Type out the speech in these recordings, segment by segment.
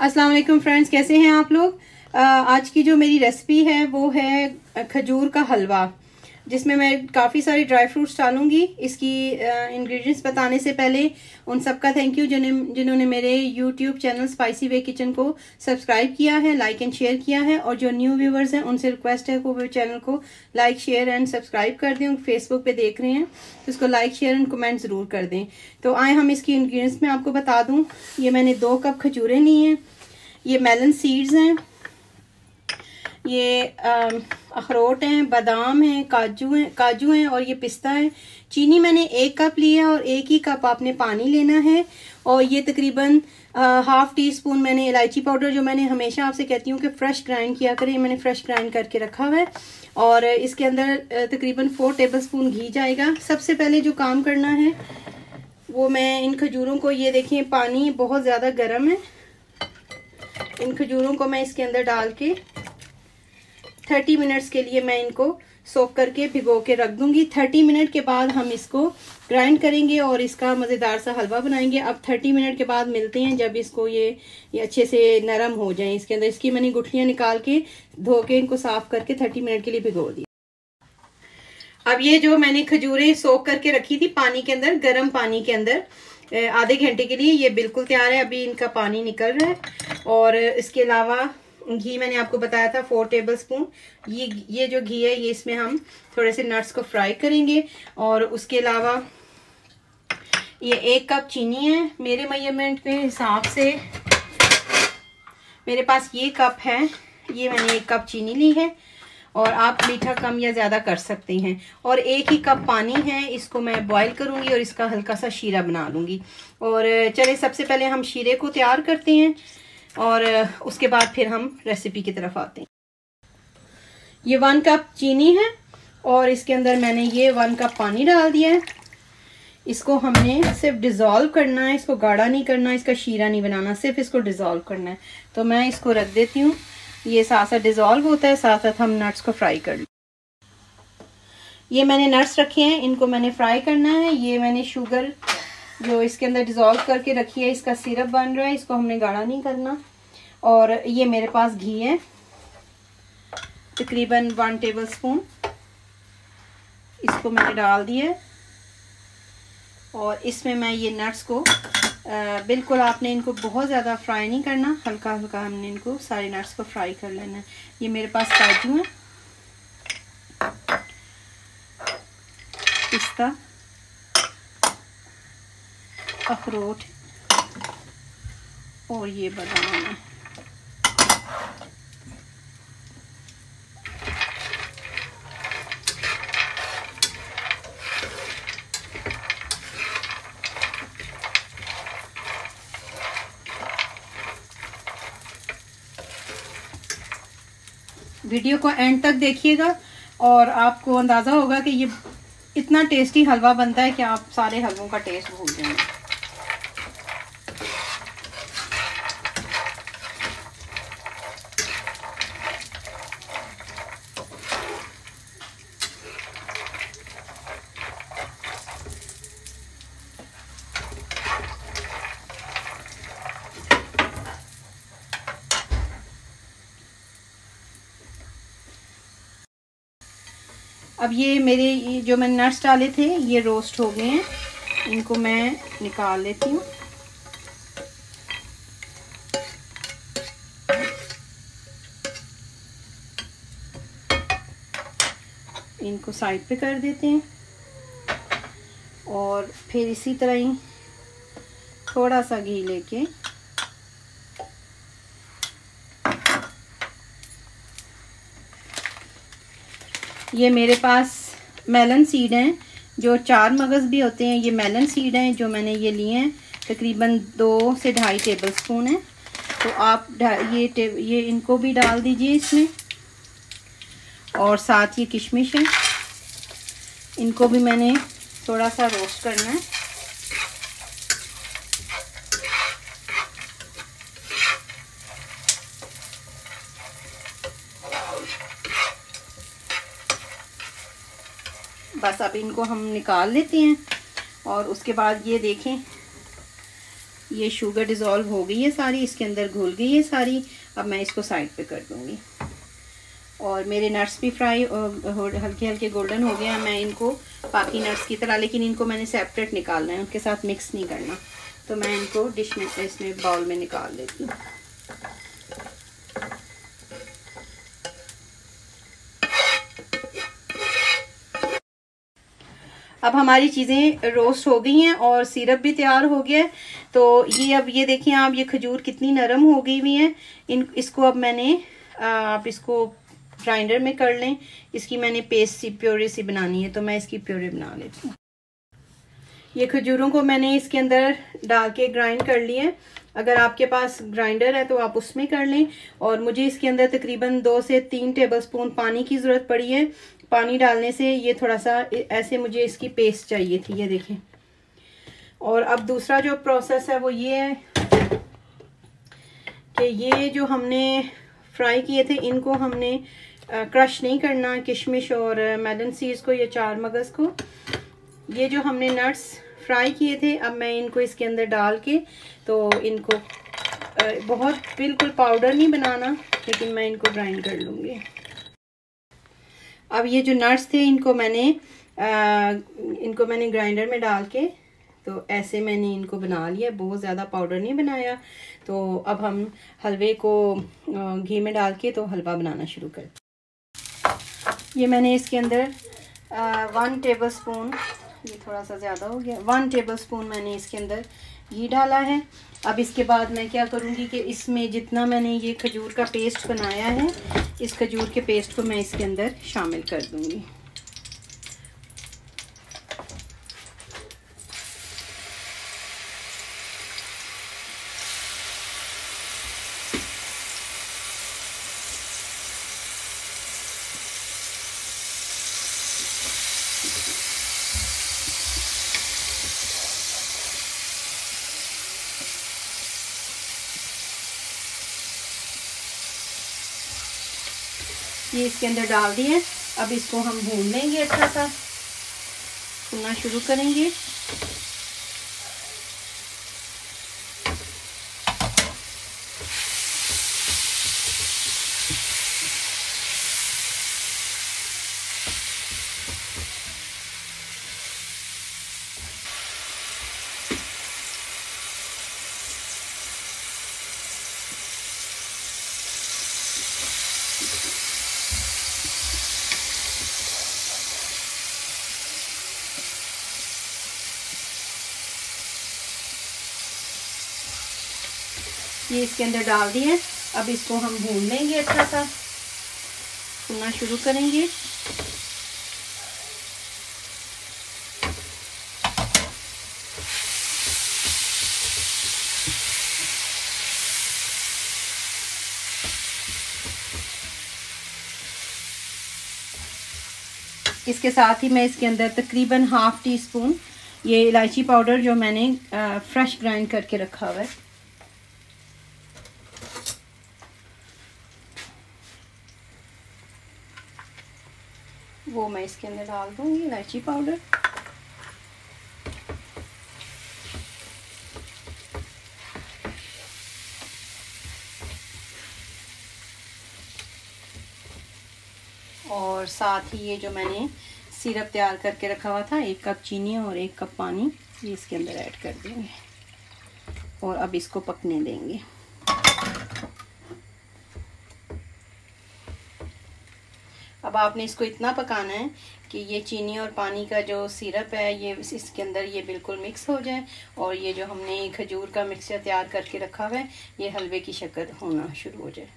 अस्सलाम वालेकुम फ्रेंड्स, कैसे हैं आप लोग। आज की जो मेरी रेसिपी है वो है खजूर का हलवा, जिसमें मैं काफ़ी सारी ड्राई फ्रूट्स डालूंगी। इसकी इंग्रेडिएंट्स बताने से पहले उन सबका थैंक यू जिन्होंने मेरे यूट्यूब चैनल स्पाइसी वे किचन को सब्सक्राइब किया है, लाइक एंड शेयर किया है। और जो न्यू व्यूवर्स हैं उनसे रिक्वेस्ट है कि वो चैनल को लाइक शेयर एंड सब्सक्राइब कर दें। फेसबुक पे देख रहे हैं तो उसको लाइक शेयर एंड कमेंट ज़रूर कर दें। तो आए हम इसकी इंग्रेडिएंट्स में आपको बता दूँ। ये मैंने 2 कप खजूरें ली हैं, ये मेलन सीड्स हैं, ये अखरोट हैं, बादाम हैं, काजू हैं और ये पिस्ता है। चीनी मैंने 1 कप लिया और 1 ही कप आपने पानी लेना है। और ये तकरीबन ½ टीस्पून मैंने इलायची पाउडर, जो मैंने हमेशा आपसे कहती हूँ कि फ्रेश ग्राइंड किया करें, मैंने फ्रेश ग्राइंड करके रखा हुआ है। और इसके अंदर तकरीबन 4 टेबलस्पून घी जाएगा। सबसे पहले जो काम करना है वो, मैं इन खजूरों को, ये देखिए पानी बहुत ज़्यादा गर्म है, इन खजूरों को मैं इसके अंदर डाल के 30 मिनट्स के लिए मैं इनको सोक करके भिगो के रख दूंगी। 30 मिनट के बाद हम इसको ग्राइंड करेंगे और इसका मज़ेदार सा हलवा बनाएंगे। अब 30 मिनट के बाद मिलते हैं, जब इसको ये अच्छे से नरम हो जाए। इसके अंदर इसकी मैंने गुठलियाँ निकाल के धो के इनको साफ करके 30 मिनट के लिए भिगो दी। अब ये जो मैंने खजूरें सोक करके रखी थी पानी के अंदर, गर्म पानी के अंदर, आधे घंटे के लिए, ये बिल्कुल तैयार है। अभी इनका पानी निकल रहा है। और इसके अलावा घी मैंने आपको बताया था 4 टेबलस्पून। ये जो घी है, ये इसमें हम थोड़े से नट्स को फ्राई करेंगे। और उसके अलावा ये 1 कप चीनी है। मेरे मेजरमेंट के हिसाब से मेरे पास ये कप है, ये मैंने 1 कप चीनी ली है। और आप मीठा कम या ज़्यादा कर सकते हैं। और 1 ही कप पानी है, इसको मैं बॉईल करूँगी और इसका हल्का सा शीरा बना लूँगी। और चलिए सबसे पहले हम शीरे को तैयार करते हैं और उसके बाद फिर हम रेसिपी की तरफ आते हैं। ये 1 कप चीनी है और इसके अंदर मैंने ये 1 कप पानी डाल दिया है। इसको हमने सिर्फ डिज़ोल्व करना है, इसको गाढ़ा नहीं करना, इसका शीरा नहीं बनाना, सिर्फ इसको डिज़ोल्व करना है। तो मैं इसको रख देती हूँ, ये साथ साथ डिज़ोल्व होता है, साथ साथ हम नट्स को फ्राई कर लें। ये मैंने नट्स रखे हैं, इनको मैंने फ्राई करना है। ये मैंने शुगर जो इसके अंदर डिज़ोल्व करके रखी है, इसका सिरप बन रहा है, इसको हमने गाढ़ा नहीं करना। और ये मेरे पास घी है तकरीबन 1 टेबलस्पून, इसको मैंने डाल दिया। और इसमें मैं ये नट्स को बिल्कुल, आपने इनको बहुत ज़्यादा फ्राई नहीं करना, हल्का हल्का हमने इनको सारे नट्स को फ्राई कर लेना है। ये मेरे पास काजू है, पिस्ता, अखरोट और ये बादाम है। वीडियो को एंड तक देखिएगा और आपको अंदाज़ा होगा कि ये इतना टेस्टी हलवा बनता है कि आप सारे हलवों का टेस्ट भूल जाएंगे। अब ये मेरे जो मैंने नट्स डाले थे ये रोस्ट हो गए हैं, इनको मैं निकाल लेती हूँ। इनको साइड पे कर देते हैं और फिर इसी तरह ही थोड़ा सा घी लेके ये मेरे पास मेलन सीड हैं, जो 4 मगज़ भी होते हैं, ये मेलन सीड हैं जो मैंने ये लिए हैं, तकरीबन 2 से 2.5 टेबलस्पून है। तो आप ये इनको भी डाल दीजिए इसमें। और साथ ये किशमिश है, इनको भी मैंने थोड़ा सा रोस्ट करना है। बस अब इनको हम निकाल लेते हैं। और उसके बाद ये देखें, ये शुगर डिज़ोल्व हो गई है सारी, इसके अंदर घुल गई है सारी। अब मैं इसको साइड पे कर दूँगी। और मेरे नट्स भी फ्राई हल्के हल्के गोल्डन हो गए हैं। मैं इनको बाकी नट्स की तरह, लेकिन इनको मैंने सेपरेट निकालना है, उनके साथ मिक्स नहीं करना। तो मैं इनको डिश में, इसमें बाउल में निकाल देती हूँ। अब हमारी चीज़ें रोस्ट हो गई हैं और सिरप भी तैयार हो गया है। तो ये अब ये देखिए आप, ये खजूर कितनी नरम हो गई हुई है। इसको अब मैंने, आप इसको ग्राइंडर में कर लें। इसकी मैंने पेस्ट सी, प्योरे सी बनानी है, तो मैं इसकी प्योरे बना लेती हूँ। ये खजूरों को मैंने इसके अंदर डाल के ग्राइंड कर लिया है। अगर आपके पास ग्राइंडर है तो आप उसमें कर लें। और मुझे इसके अंदर तकरीबन 2 से 3 टेबलस्पून पानी की ज़रूरत पड़ी है। पानी डालने से ये थोड़ा सा ऐसे, मुझे इसकी पेस्ट चाहिए थी, ये देखें। और अब दूसरा जो प्रोसेस है वो ये है कि ये जो हमने फ्राई किए थे, इनको हमने क्रश नहीं करना, किशमिश और मेलन सीड्स को या चार मगज को। ये जो हमने नट्स फ्राई किए थे, अब मैं इनको इसके अंदर डाल के, तो इनको बहुत बिल्कुल पाउडर नहीं बनाना, लेकिन मैं इनको ग्राइंड कर लूँगी। अब ये जो नट्स थे, इनको मैंने ग्राइंडर में डाल के, तो ऐसे मैंने इनको बना लिया, बहुत ज़्यादा पाउडर नहीं बनाया। तो अब हम हलवे को घी में डाल के तो हलवा बनाना शुरू करते। ये मैंने इसके अंदर 1 टेबलस्पून, ये थोड़ा सा ज़्यादा हो गया, 1 टेबलस्पून मैंने इसके अंदर घी डाला है। अब इसके बाद मैं क्या करूँगी कि इसमें जितना मैंने ये खजूर का पेस्ट बनाया है, इस खजूर के पेस्ट को मैं इसके अंदर शामिल कर दूँगी। ये इसके अंदर डाल दिए। अब इसको हम भून लेंगे, अच्छा सा भूनना शुरू करेंगे। ये इसके अंदर डाल दिए। अब इसको हम भून लेंगे, अच्छा सा भूनना शुरू करेंगे। इसके साथ ही मैं इसके अंदर तकरीबन 1/2 टीस्पून ये इलायची पाउडर, जो मैंने फ्रेश ग्राइंड करके रखा हुआ है, वो मैं इसके अंदर डाल दूंगी, इलायची पाउडर। और साथ ही ये जो मैंने सिरप तैयार करके रखा हुआ था, 1 कप चीनी और 1 कप पानी, ये इसके अंदर ऐड कर देंगे और अब इसको पकने देंगे। अब आपने इसको इतना पकाना है कि ये चीनी और पानी का जो सिरप है, ये इसके अंदर ये बिल्कुल मिक्स हो जाए और ये जो हमने खजूर का मिक्सचर तैयार करके रखा हुआ है, ये हलवे की शक्ल होना शुरू हो जाए।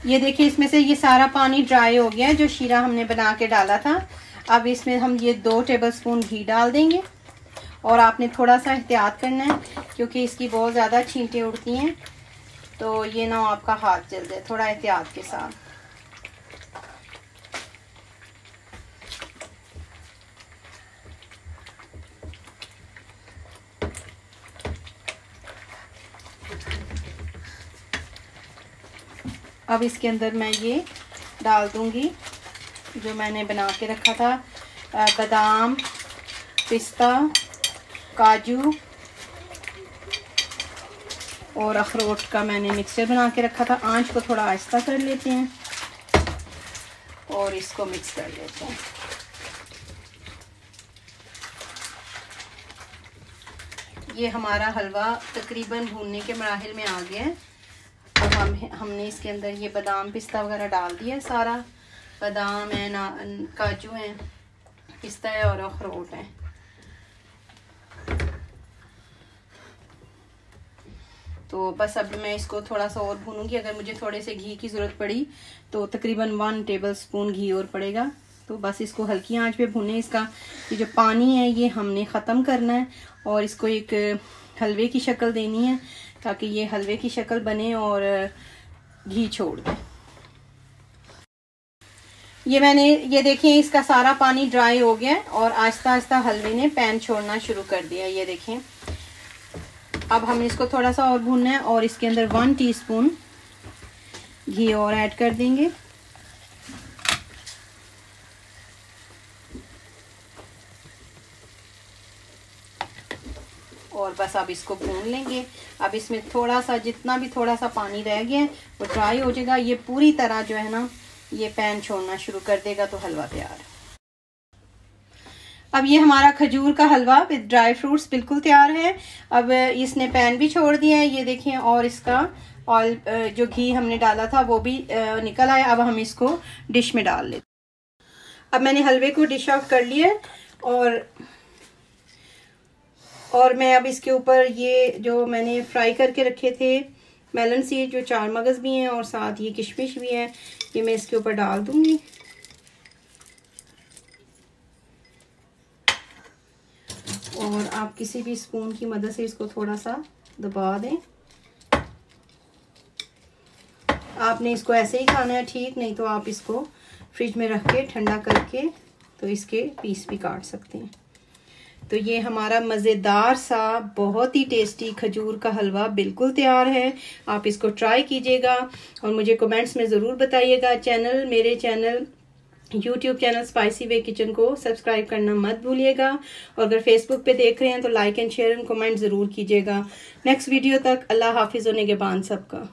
ये देखिए, इसमें से ये सारा पानी ड्राई हो गया है जो शीरा हमने बना के डाला था। अब इसमें हम ये 2 टेबलस्पून घी डाल देंगे और आपने थोड़ा सा एहतियात करना है, क्योंकि इसकी बहुत ज़्यादा छींटें उड़ती हैं, तो ये ना आपका हाथ जल जाए, थोड़ा एहतियात के साथ। अब इसके अंदर मैं ये डाल दूंगी जो मैंने बना के रखा था, बादाम, पिस्ता काजू और अखरोट का मैंने मिक्सचर बना के रखा था। आंच को थोड़ा आहिस्ता कर लेते हैं और इसको मिक्स कर लेते हैं। ये हमारा हलवा तकरीबन भूनने के मराहिल में आ गया है। अब हमने इसके अंदर ये बादाम पिस्ता वगैरह डाल दिया है। सारा बादाम है, काजू है, पिस्ता है और अखरोट है। तो बस अब मैं इसको थोड़ा सा और भूनूंगी। अगर मुझे थोड़े से घी की ज़रूरत पड़ी तो तकरीबन 1 टेबलस्पून घी और पड़ेगा। तो बस इसको हल्की आंच पे भूनें। इसका ये जो पानी है ये हमने ख़त्म करना है और इसको एक हलवे की शक्ल देनी है ताकि ये हलवे की शक्ल बने और घी छोड़ दे। ये देखिए इसका सारा पानी ड्राई हो गया और आहिस्ता आहिस्ता हलवे ने पैन छोड़ना शुरू कर दिया। ये देखें। अब हम इसको थोड़ा सा और भूनना है और इसके अंदर 1 टीस्पून घी और ऐड कर देंगे। और बस अब इसको भून लेंगे। अब इसमें थोड़ा सा जितना भी थोड़ा सा पानी रह गया है वो ड्राई हो जाएगा। ये पूरी तरह जो है ना ये पैन छोड़ना शुरू कर देगा तो हलवा तैयार है। अब ये हमारा खजूर का हलवा विद ड्राई फ्रूट्स बिल्कुल तैयार है। अब इसने पैन भी छोड़ दिया है ये देखें और इसका ऑयल जो घी हमने डाला था वो भी निकल आया। अब हम इसको डिश में डाल लेते। अब मैंने हलवे को डिश आउट कर लिया और मैं अब इसके ऊपर ये जो मैंने फ्राई करके रखे थे मेलन सीड, जो 4 मगज भी हैं और साथ ये किशमिश भी है, ये मैं इसके ऊपर डाल दूंगी। और आप किसी भी स्पून की मदद से इसको थोड़ा सा दबा दें। आपने इसको ऐसे ही खाना है ठीक, नहीं तो आप इसको फ्रिज में रख के ठंडा करके तो इसके पीस भी काट सकते हैं। तो ये हमारा मज़ेदार सा बहुत ही टेस्टी खजूर का हलवा बिल्कुल तैयार है। आप इसको ट्राई कीजिएगा और मुझे कमेंट्स में ज़रूर बताइएगा। मेरे चैनल YouTube चैनल स्पाइसी वे किचन को सब्सक्राइब करना मत भूलिएगा और अगर फेसबुक पे देख रहे हैं तो like and share and comment ज़रूर कीजिएगा। नेक्स्ट वीडियो तक अल्लाह हाफिज़ और निगहबान सबका।